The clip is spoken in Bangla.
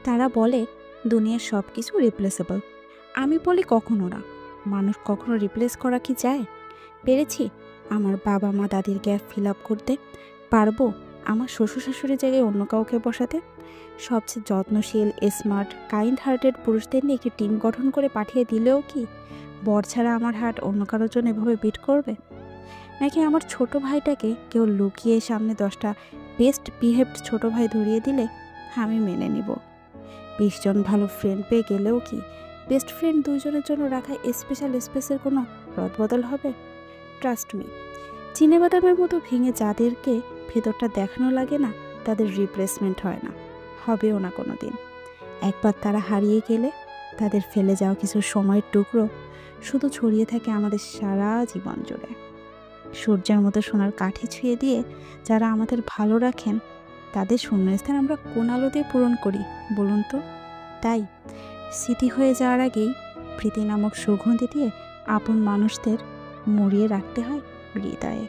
তারা বলে দুনিয়ার সব কিছু রিপ্লেসেবল। আমি বলি কখনো না। মানুষ কখনো রিপ্লেস করা কি যায়? পেরেছি আমার বাবা মা দাদির গ্যাপ ফিল আপ করতে, পারবো আমার শ্বশুর শাশুড়ির জায়গায় অন্য কাউকে বসাতে। সবচেয়ে যত্নশীল, স্মার্ট, কাইন্ড হার্টেড পুরুষদের নিয়ে একটি টিম গঠন করে পাঠিয়ে দিলেও কি বর ছাড়া আমার হার্ট অন্য কারোর জন্য এভাবে বিট করবে? নাকি আমার ছোট ভাইটাকে কেউ লুকিয়ে সামনে 10টা বেস্ট বিহেভড ছোট ভাই ধরিয়ে দিলে আমি মেনে নিব? 20 জন ভালো ফ্রেন্ড পেয়ে গেলেও কি বেস্ট ফ্রেন্ড 2জনের জন্য রাখা স্পেশাল স্পেসের কোনো রদবদল হবে? ট্রাস্ট মি, চিনেবাদামের মতো ভেঙে যাদেরকে ভেতরটা দেখানো লাগে না, তাদের রিপ্লেসমেন্ট হয় না, হবেও না কোনো দিন। একবার তারা হারিয়ে গেলে তাদের ফেলে যাওয়া কিছু সময়ের টুকরো শুধু ছড়িয়ে থাকে আমাদের সারা জীবন জুড়ে। সূর্যের মতো সোনার কাঠি ছুঁয়ে দিয়ে যারা আমাদের ভালো রাখেন, তাদের শূন্যস্থান আমরা কোন আলো দিয়ে পূরণ করি বলুন তো? তাই স্মৃতি হয়ে যাওয়ার আগেই প্রীতি নামক সুগন্ধি দিয়ে আপন মানুষদের মুড়িয়ে রাখতে হয় হৃদয়ে।